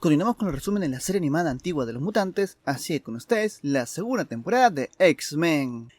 Continuamos con el resumen en la serie animada antigua de los mutantes, así que con ustedes la segunda temporada de X-Men.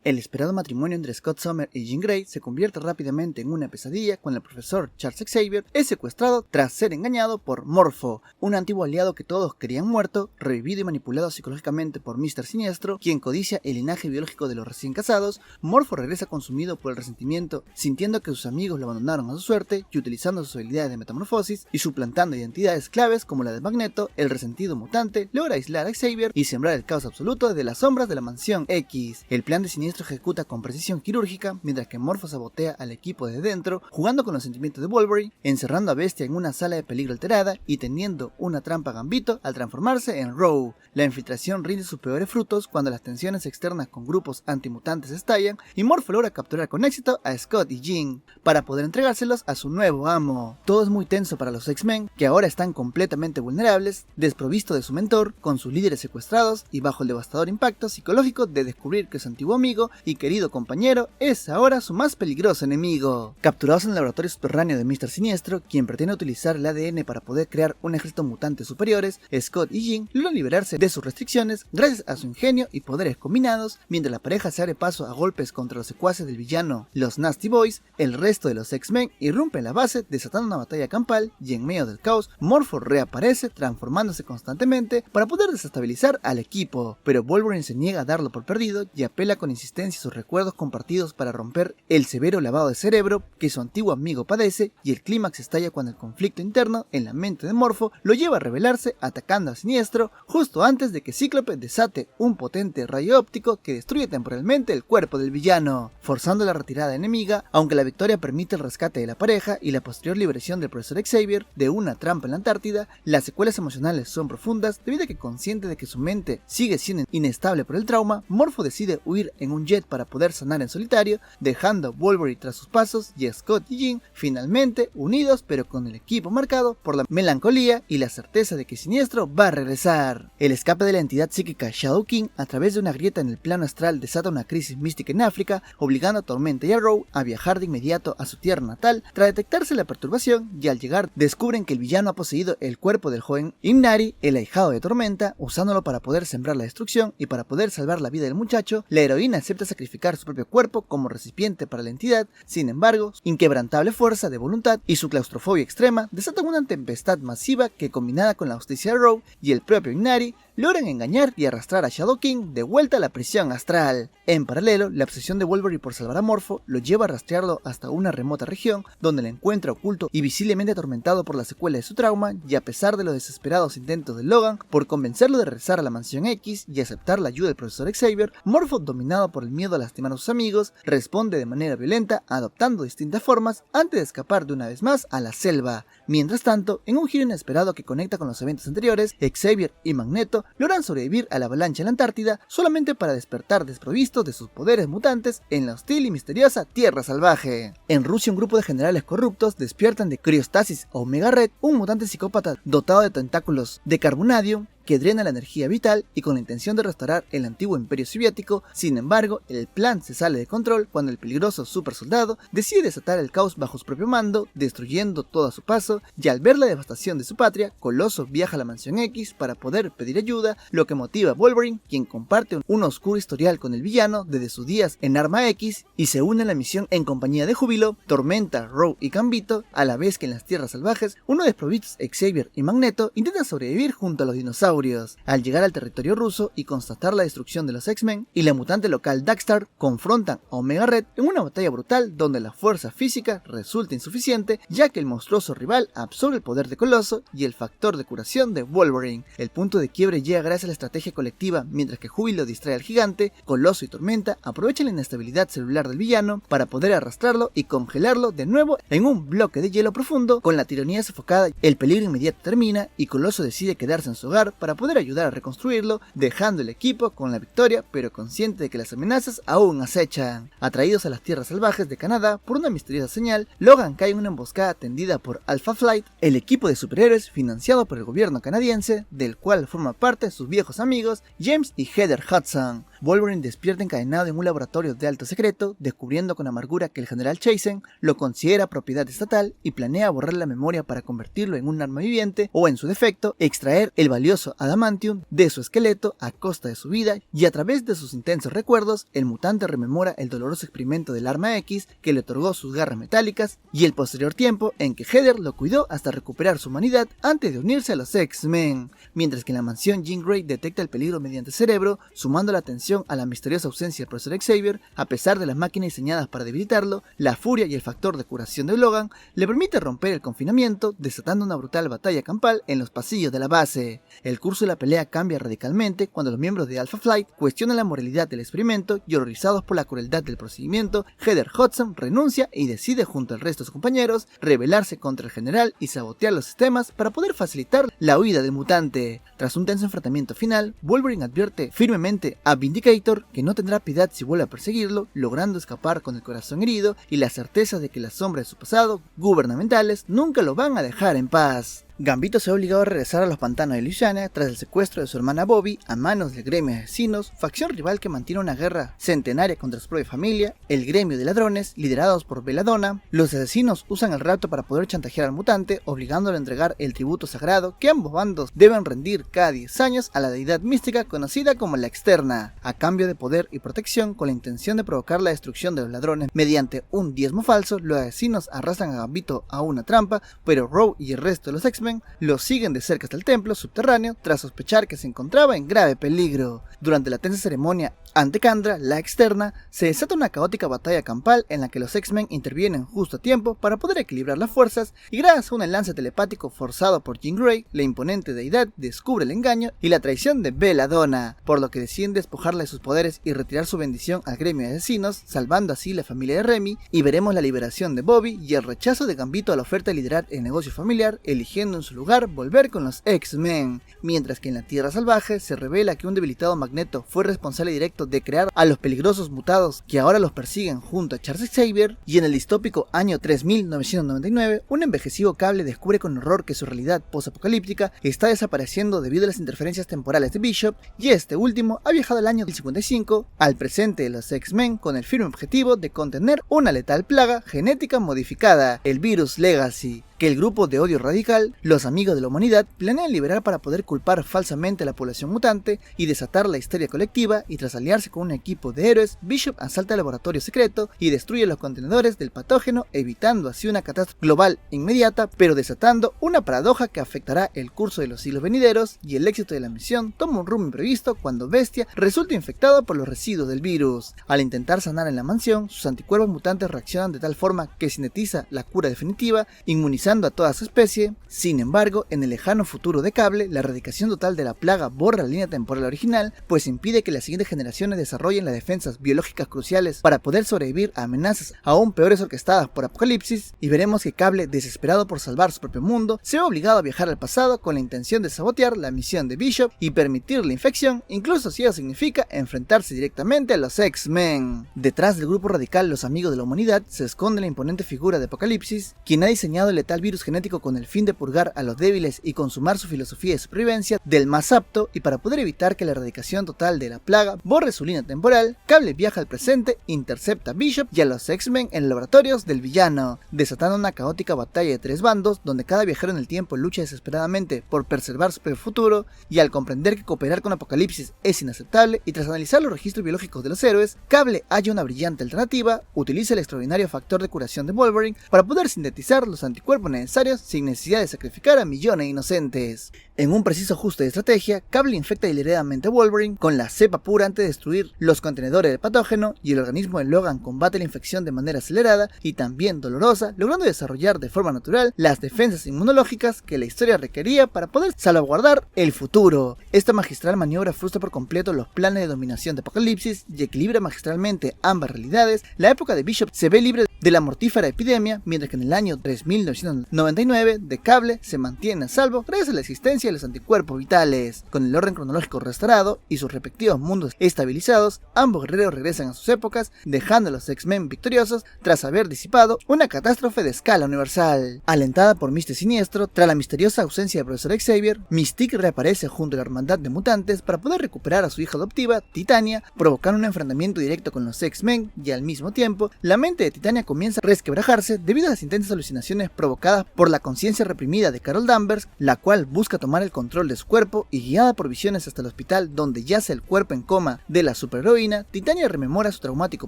El esperado matrimonio entre Scott Summers y Jean Grey se convierte rápidamente en una pesadilla cuando el profesor Charles Xavier es secuestrado tras ser engañado por Morpho, un antiguo aliado que todos querían muerto, revivido y manipulado psicológicamente por Mr. Siniestro, quien codicia el linaje biológico de los recién casados. Morpho regresa consumido por el resentimiento, sintiendo que sus amigos lo abandonaron a su suerte y utilizando sus habilidades de metamorfosis y suplantando identidades claves como la de Magneto, el resentido mutante logra aislar a Xavier y sembrar el caos absoluto desde las sombras de la Mansión X. El plan de Siniestro ejecuta con precisión quirúrgica, mientras que Morpho sabotea al equipo desde dentro, jugando con los sentimientos de Wolverine, encerrando a Bestia en una sala de peligro alterada y tendiendo una trampa a Gambito al transformarse en Rogue. La infiltración rinde sus peores frutos cuando las tensiones externas con grupos antimutantes estallan y Morpho logra capturar con éxito a Scott y Jean para poder entregárselos a su nuevo amo. Todo es muy tenso para los X-Men, que ahora están completamente vulnerables, desprovisto de su mentor, con sus líderes secuestrados y bajo el devastador impacto psicológico de descubrir que su antiguo amigo y querido compañero es ahora su más peligroso enemigo. Capturados en el laboratorio subterráneo de Mr. Siniestro, quien pretende utilizar el ADN para poder crear un ejército de mutantes superiores, Scott y Jean logran liberarse de sus restricciones gracias a su ingenio y poderes combinados. Mientras la pareja se abre paso a golpes contra los secuaces del villano, los Nasty Boys, el resto de los X-Men irrumpe en la base desatando una batalla campal y en medio del caos, Morpho reaparece transformándose constantemente para poder desestabilizar al equipo, pero Wolverine se niega a darlo por perdido y apela con insistencia sus recuerdos compartidos para romper el severo lavado de cerebro que su antiguo amigo padece, y el clímax estalla cuando el conflicto interno en la mente de Morpho lo lleva a rebelarse atacando a Siniestro justo antes de que Cíclope desate un potente rayo óptico que destruye temporalmente el cuerpo del villano, forzando la retirada enemiga, aunque la victoria permite el rescate de la pareja y la posterior liberación del profesor Xavier de una trampa en la Antártida. Las secuelas emocionales son profundas debido a que, consciente de que su mente sigue siendo inestable por el trauma, Morpho decide huir en un jet para poder sanar en solitario, dejando a Wolverine tras sus pasos y a Scott y Jean finalmente unidos, pero con el equipo marcado por la melancolía y la certeza de que Siniestro va a regresar. El escape de la entidad psíquica Shadow King a través de una grieta en el plano astral desata una crisis mística en África, obligando a Tormenta y a Rogue a viajar de inmediato a su tierra natal. Tras detectarse la perturbación y al llegar descubren que el villano ha poseído el cuerpo del joven Inari, el ahijado de Tormenta, usándolo para poder sembrar la destrucción y para poder salvar la vida del muchacho. La heroína acepta sacrificar su propio cuerpo como recipiente para la entidad. Sin embargo, su inquebrantable fuerza de voluntad y su claustrofobia extrema desatan una tempestad masiva que, combinada con la justicia de Rogue y el propio Inari, logran engañar y arrastrar a Shadow King de vuelta a la prisión astral. En paralelo, la obsesión de Wolverine por salvar a Morpho lo lleva a rastrearlo hasta una remota región donde lo encuentra oculto y visiblemente atormentado por la secuela de su trauma, y a pesar de los desesperados intentos de Logan por convencerlo de regresar a la Mansión X y aceptar la ayuda del profesor Xavier, Morpho, dominado por el miedo a lastimar a sus amigos, responde de manera violenta adoptando distintas formas antes de escapar de una vez más a la selva. Mientras tanto, en un giro inesperado que conecta con los eventos anteriores, Xavier y Magneto logran sobrevivir a la avalancha en la Antártida solamente para despertar desprovistos de sus poderes mutantes en la hostil y misteriosa Tierra Salvaje. En Rusia, un grupo de generales corruptos despiertan de criostasis a Omega Red, un mutante psicópata dotado de tentáculos de carbonadium que drena la energía vital y con la intención de restaurar el antiguo imperio soviético. Sin embargo, el plan se sale de control cuando el peligroso super soldado decide desatar el caos bajo su propio mando, destruyendo todo a su paso, y al ver la devastación de su patria, Coloso viaja a la Mansión X para poder pedir ayuda, lo que motiva a Wolverine, quien comparte un oscuro historial con el villano desde sus días en Arma X, y se une a la misión en compañía de Júbilo, Tormenta, Rogue y Gambito, a la vez que en las Tierras Salvajes, uno desprovistos Xavier y Magneto intentan sobrevivir junto a los dinosaurios. Al llegar al territorio ruso y constatar la destrucción de los X-Men y la mutante local Darkstar, confrontan a Omega Red en una batalla brutal donde la fuerza física resulta insuficiente, ya que el monstruoso rival absorbe el poder de Coloso y el factor de curación de Wolverine. El punto de quiebre llega gracias a la estrategia colectiva. Mientras que Júbilo distrae al gigante, Coloso y Tormenta aprovechan la inestabilidad celular del villano para poder arrastrarlo y congelarlo de nuevo en un bloque de hielo profundo. Con la tiranía sofocada, el peligro inmediato termina y Coloso decide quedarse en su hogar para poder ayudar a reconstruirlo, dejando el equipo con la victoria, pero consciente de que las amenazas aún acechan. Atraídos a las tierras salvajes de Canadá por una misteriosa señal, Logan cae en una emboscada tendida por Alpha Flight, el equipo de superhéroes financiado por el gobierno canadiense, del cual forman parte sus viejos amigos James y Heather Hudson. Wolverine despierta encadenado en un laboratorio de alto secreto, descubriendo con amargura que el general Chasen lo considera propiedad estatal y planea borrar la memoria para convertirlo en un arma viviente o, en su defecto, extraer el valioso adamantium de su esqueleto a costa de su vida, y a través de sus intensos recuerdos, el mutante rememora el doloroso experimento del arma X que le otorgó sus garras metálicas y el posterior tiempo en que Heather lo cuidó hasta recuperar su humanidad antes de unirse a los X-Men, mientras que en la mansión Jean Grey detecta el peligro mediante cerebro, sumando la atención a la misteriosa ausencia del profesor Xavier. A pesar de las máquinas diseñadas para debilitarlo, la furia y el factor de curación de Logan le permite romper el confinamiento, desatando una brutal batalla campal en los pasillos de la base. El curso de la pelea cambia radicalmente cuando los miembros de Alpha Flight cuestionan la moralidad del experimento y, horrorizados por la crueldad del procedimiento, Heather Hudson renuncia y decide, junto al resto de sus compañeros, rebelarse contra el general y sabotear los sistemas para poder facilitar la huida del mutante. Tras un tenso enfrentamiento final, Wolverine advierte firmemente a Vindicator que no tendrá piedad si vuelve a perseguirlo, logrando escapar con el corazón herido y la certeza de que las sombras de su pasado, gubernamentales, nunca lo van a dejar en paz. Gambito se ve obligado a regresar a los pantanos de Louisiana tras el secuestro de su hermana Bobby a manos del gremio de asesinos, facción rival que mantiene una guerra centenaria contra su propia familia, el gremio de ladrones, liderados por Belladonna. Los asesinos usan el rapto para poder chantajear al mutante, obligándolo a entregar el tributo sagrado que ambos bandos deben rendir cada 10 años a la deidad mística conocida como la Externa, a cambio de poder y protección, con la intención de provocar la destrucción de los ladrones mediante un diezmo falso. Los asesinos arrastran a Gambito a una trampa, pero Rogue y el resto de los X-Men lo siguen de cerca hasta el templo subterráneo tras sospechar que se encontraba en grave peligro. Durante la tensa ceremonia ante Kandra, la Externa, se desata una caótica batalla campal en la que los X-Men intervienen justo a tiempo para poder equilibrar las fuerzas, y gracias a un enlace telepático forzado por Jean Grey, la imponente deidad descubre el engaño y la traición de Belladonna, por lo que deciden despojarla de sus poderes y retirar su bendición al gremio de asesinos, salvando así la familia de Remy, y veremos la liberación de Bobby y el rechazo de Gambito a la oferta de liderar el negocio familiar, eligiendo en su lugar volver con los X-Men, mientras que en la Tierra Salvaje se revela que un debilitado Magneto fue responsable directo de crear a los peligrosos mutados que ahora los persiguen junto a Charles Xavier, y en el distópico año 3999, un envejecido Cable descubre con horror que su realidad post-apocalíptica está desapareciendo debido a las interferencias temporales de Bishop, y este último ha viajado al año 55 al presente de los X-Men con el firme objetivo de contener una letal plaga genética modificada, el virus Legacy, que el grupo de odio radical, los amigos de la humanidad, planean liberar para poder culpar falsamente a la población mutante y desatar la histeria colectiva. Y tras aliarse con un equipo de héroes, Bishop asalta el laboratorio secreto y destruye los contenedores del patógeno, evitando así una catástrofe global inmediata, pero desatando una paradoja que afectará el curso de los siglos venideros, y el éxito de la misión toma un rumbo imprevisto cuando Bestia resulta infectado por los residuos del virus. Al intentar sanar en la mansión, sus anticuerpos mutantes reaccionan de tal forma que sintetiza la cura definitiva, inmunizando a toda su especie. Sin embargo, en el lejano futuro de Cable, la erradicación total de la plaga borra la línea temporal original, pues impide que las siguientes generaciones desarrollen las defensas biológicas cruciales para poder sobrevivir a amenazas aún peores orquestadas por Apocalipsis, y veremos que Cable, desesperado por salvar su propio mundo, se ve obligado a viajar al pasado con la intención de sabotear la misión de Bishop y permitir la infección, incluso si ello significa enfrentarse directamente a los X-Men. Detrás del grupo radical Los Amigos de la Humanidad se esconde la imponente figura de Apocalipsis, quien ha diseñado el letal virus genético con el fin de purgar a los débiles y consumar su filosofía de supervivencia del más apto, y para poder evitar que la erradicación total de la plaga borre su línea temporal, Cable viaja al presente, intercepta a Bishop y a los X-Men en los laboratorios del villano, desatando una caótica batalla de 3 bandos donde cada viajero en el tiempo lucha desesperadamente por preservar su propio futuro. Y al comprender que cooperar con Apocalipsis es inaceptable y tras analizar los registros biológicos de los héroes, Cable halla una brillante alternativa: utiliza el extraordinario factor de curación de Wolverine para poder sintetizar los anticuerpos necesarios sin necesidad de sacrificar a millones de inocentes. En un preciso ajuste de estrategia, Cable infecta deliberadamente a Wolverine con la cepa pura antes de destruir los contenedores del patógeno, y el organismo de Logan combate la infección de manera acelerada y también dolorosa, logrando desarrollar de forma natural las defensas inmunológicas que la historia requería para poder salvaguardar el futuro. Esta magistral maniobra frustra por completo los planes de dominación de Apocalipsis y equilibra magistralmente ambas realidades. La época de Bishop se ve libre de la mortífera epidemia, mientras que en el año 3999 generación 99 de Cable se mantiene a salvo gracias a la existencia de los anticuerpos vitales. Con el orden cronológico restaurado y sus respectivos mundos estabilizados, ambos guerreros regresan a sus épocas, dejando a los X-Men victoriosos tras haber disipado una catástrofe de escala universal. Alentada por Mr. Siniestro, tras la misteriosa ausencia del profesor Xavier, Mystique reaparece junto a la hermandad de mutantes para poder recuperar a su hija adoptiva, Titania, provocando un enfrentamiento directo con los X-Men, y al mismo tiempo, la mente de Titania comienza a resquebrajarse debido a las intensas alucinaciones provocadas por la conciencia reprimida de Carol Danvers, la cual busca tomar el control de su cuerpo, y guiada por visiones hasta el hospital donde yace el cuerpo en coma de la superheroína, Titania rememora su traumático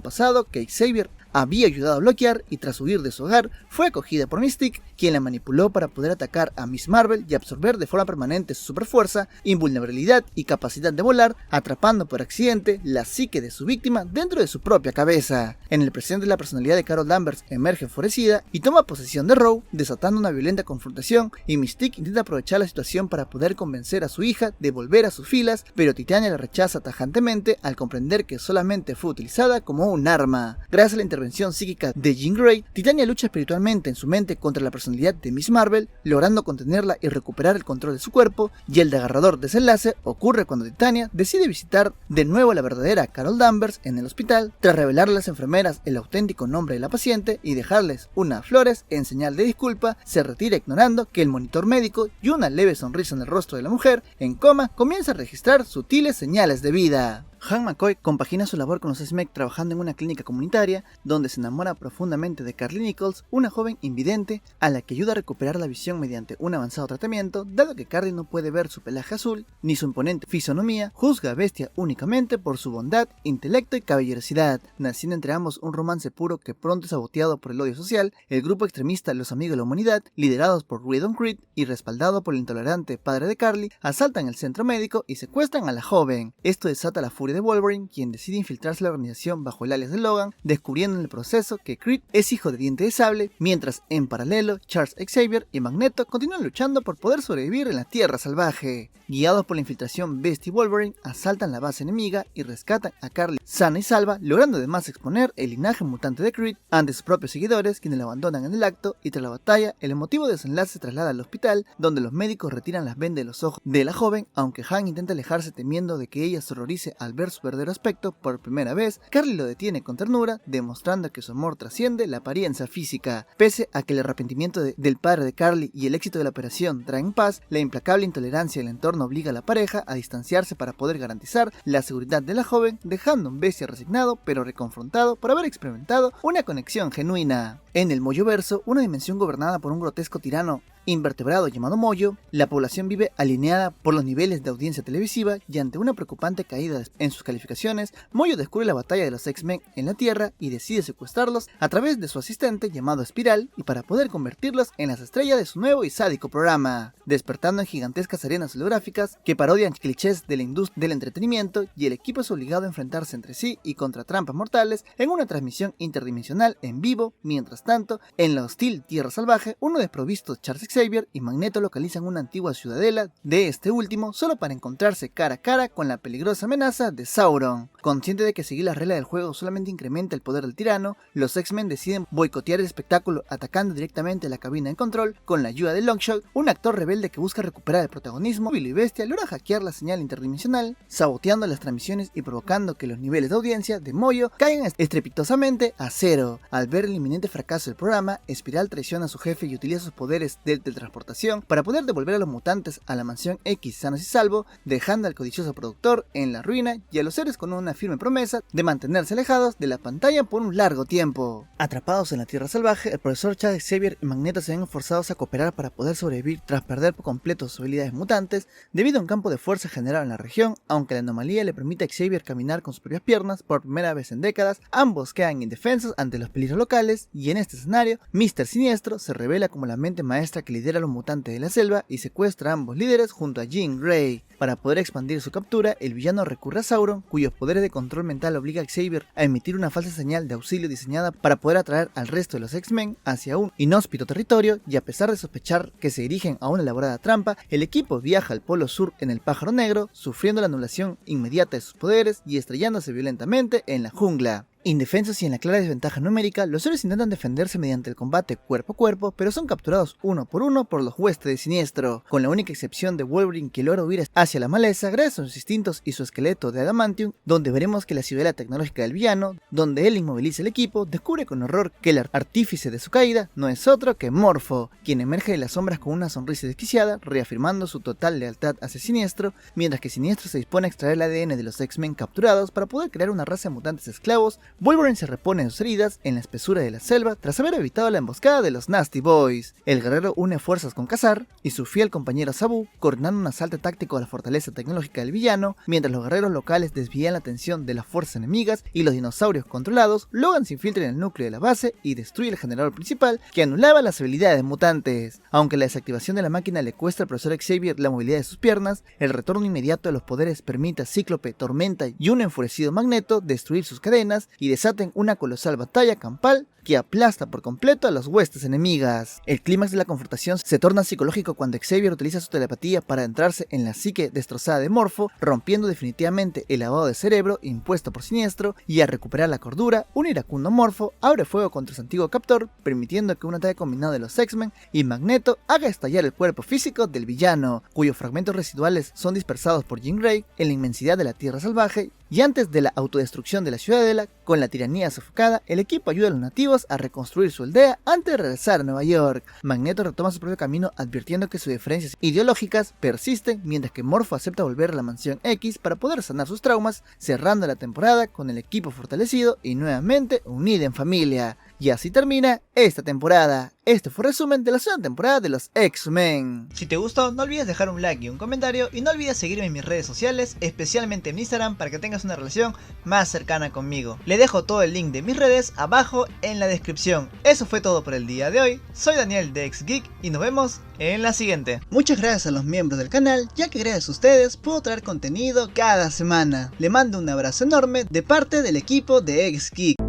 pasado que Xavier había ayudado a bloquear, y tras huir de su hogar fue acogida por Mystique, quien la manipuló para poder atacar a Miss Marvel y absorber de forma permanente su superfuerza, invulnerabilidad y capacidad de volar, atrapando por accidente la psique de su víctima dentro de su propia cabeza. En el presente, la personalidad de Carol Danvers emerge enfurecida y toma posesión de Rogue, desatando una violenta confrontación, y Mystique intenta aprovechar la situación para poder convencer a su hija de volver a sus filas, pero Titania la rechaza tajantemente al comprender que solamente fue utilizada como un arma. Gracias a la intervención psíquica de Jean Grey, Titania lucha espiritualmente en su mente contra la personalidad de Miss Marvel, logrando contenerla y recuperar el control de su cuerpo, y el desgarrador desenlace ocurre cuando Titania decide visitar de nuevo a la verdadera Carol Danvers en el hospital, tras revelarle a las enfermeras el auténtico nombre de la paciente y dejarles unas flores en señal de disculpa. Se retira ignorando que el monitor médico y una leve sonrisa en el rostro de la mujer en coma comienza a registrar sutiles señales de vida. Hank McCoy compagina su labor con los X-Men trabajando en una clínica comunitaria, donde se enamora profundamente de Carly Nichols, una joven invidente a la que ayuda a recuperar la visión mediante un avanzado tratamiento. Dado que Carly no puede ver su pelaje azul ni su imponente fisonomía, juzga a Bestia únicamente por su bondad, intelecto y caballerosidad, naciendo entre ambos un romance puro que pronto es saboteado por el odio social. El grupo extremista Los Amigos de la Humanidad, liderados por Redon Creed y respaldado por el intolerante padre de Carly, asaltan el centro médico y secuestran a la joven. Esto desata la furia de Wolverine, quien decide infiltrarse en la organización bajo el alias de Logan, descubriendo en el proceso que Creed es hijo de Diente de Sable, mientras en paralelo Charles Xavier y Magneto continúan luchando por poder sobrevivir en la Tierra salvaje. Guiados por la infiltración, Bestia y Wolverine asaltan la base enemiga y rescatan a Carly sana y salva, logrando además exponer el linaje mutante de Creed ante sus propios seguidores, quienes la abandonan en el acto, y tras la batalla el emotivo desenlace se traslada al hospital, donde los médicos retiran las vendas de los ojos de la joven. Aunque Hank intenta alejarse temiendo de que ella se horrorice al ver su verdadero aspecto por primera vez, Carly lo detiene con ternura, demostrando que su amor trasciende la apariencia física. Pese a que el arrepentimiento del padre de Carly y el éxito de la operación traen paz, la implacable intolerancia del entorno obliga a la pareja a distanciarse para poder garantizar la seguridad de la joven, dejando a un Bestia resignado pero reconfrontado por haber experimentado una conexión genuina. En el Moyoverso, una dimensión gobernada por un grotesco tirano invertebrado llamado Moyo, la población vive alineada por los niveles de audiencia televisiva, y ante una preocupante caída en sus calificaciones, Moyo descubre la batalla de los X-Men en la Tierra y decide secuestrarlos a través de su asistente llamado Espiral, y para poder convertirlos en las estrellas de su nuevo y sádico programa, despertando en gigantescas arenas holográficas que parodian clichés de la industria del entretenimiento, y el equipo es obligado a enfrentarse entre sí y contra trampas mortales en una transmisión interdimensional en vivo. Mientras tanto, en la hostil Tierra Salvaje, uno desprovisto Charles Xavier y Magneto localizan una antigua ciudadela de este último solo para encontrarse cara a cara con la peligrosa amenaza de Sauron. Consciente de que seguir las reglas del juego solamente incrementa el poder del tirano, los X-Men deciden boicotear el espectáculo atacando directamente la cabina de control con la ayuda de Longshot, un actor rebelde que busca recuperar el protagonismo. Billy y Bestia logra hackear la señal interdimensional, saboteando las transmisiones y provocando que los niveles de audiencia de Moyo caigan estrepitosamente a cero. Al ver el inminente fracaso del programa, Espiral traiciona a su jefe y utiliza sus poderes de teletransportación para poder devolver a los mutantes a la mansión X sanos y salvo, dejando al codicioso productor en la ruina y a los seres con una firme promesa de mantenerse alejados de la pantalla por un largo tiempo. Atrapados en la Tierra Salvaje, el profesor Charles Xavier y Magneto se ven forzados a cooperar para poder sobrevivir tras perder por completo sus habilidades mutantes debido a un campo de fuerza generado en la región. Aunque la anomalía le permite a Xavier caminar con sus propias piernas por primera vez en décadas, ambos quedan indefensos ante los peligros locales, y en este escenario, Mr. Siniestro se revela como la mente maestra que lidera a los mutantes de la selva y secuestra a ambos líderes junto a Jean Grey. Para poder expandir su captura, el villano recurre a Sauron, cuyos poderes de control mental obliga a Xavier a emitir una falsa señal de auxilio diseñada para poder atraer al resto de los X-Men hacia un inhóspito territorio, y a pesar de sospechar que se dirigen a una elaborada trampa, el equipo viaja al Polo Sur en el Pájaro Negro, sufriendo la anulación inmediata de sus poderes y estrellándose violentamente en la jungla. Indefensos y en la clara desventaja numérica, los héroes intentan defenderse mediante el combate cuerpo a cuerpo, pero son capturados uno por los huestes de Siniestro, con la única excepción de Wolverine, que logra huir hacia la maleza gracias a sus instintos y su esqueleto de adamantium, donde veremos que la ciudadela tecnológica del villano, donde él inmoviliza el equipo, descubre con horror que el artífice de su caída no es otro que Morpho, quien emerge de las sombras con una sonrisa desquiciada, reafirmando su total lealtad hacia Siniestro, mientras que Siniestro se dispone a extraer el ADN de los X-Men capturados para poder crear una raza de mutantes esclavos. Wolverine se repone de sus heridas en la espesura de la selva tras haber evitado la emboscada de los Nasty Boys. El guerrero une fuerzas con Ka-Zar y su fiel compañero Sabu, coordinando un asalto táctico a la fortaleza tecnológica del villano, mientras los guerreros locales desvían la atención de las fuerzas enemigas y los dinosaurios controlados. Logan se infiltra en el núcleo de la base y destruye el generador principal que anulaba las habilidades mutantes. Aunque la desactivación de la máquina le cuesta al profesor Xavier la movilidad de sus piernas, el retorno inmediato de los poderes permite a Cíclope, Tormenta y un enfurecido Magneto destruir sus cadenas y desaten una colosal batalla campal que aplasta por completo a las huestes enemigas. El clímax de la confrontación se torna psicológico cuando Xavier utiliza su telepatía para adentrarse en la psique destrozada de Morpho, rompiendo definitivamente el lavado de cerebro impuesto por Siniestro, y al recuperar la cordura, un iracundo Morpho abre fuego contra su antiguo captor, permitiendo que un ataque combinado de los X-Men y Magneto haga estallar el cuerpo físico del villano, cuyos fragmentos residuales son dispersados por Jean Grey en la inmensidad de la Tierra Salvaje. Y antes de la autodestrucción de la ciudadela, con la tiranía sofocada, el equipo ayuda a los nativos a reconstruir su aldea antes de regresar a Nueva York. Magneto retoma su propio camino advirtiendo que sus diferencias ideológicas persisten, mientras que Morpho acepta volver a la Mansión X para poder sanar sus traumas, cerrando la temporada con el equipo fortalecido y nuevamente unido en familia. Y así termina esta temporada. Este fue el resumen de la segunda temporada de los X-Men. Si te gustó, no olvides dejar un like y un comentario, y no olvides seguirme en mis redes sociales, especialmente en Instagram, para que tengas una relación más cercana conmigo. Le dejo todo el link de mis redes abajo en la descripción. Eso fue todo por el día de hoy. Soy Daniel de X-Geek y nos vemos en la siguiente. Muchas gracias a los miembros del canal, ya que gracias a ustedes puedo traer contenido cada semana. Le mando un abrazo enorme de parte del equipo de X-Geek.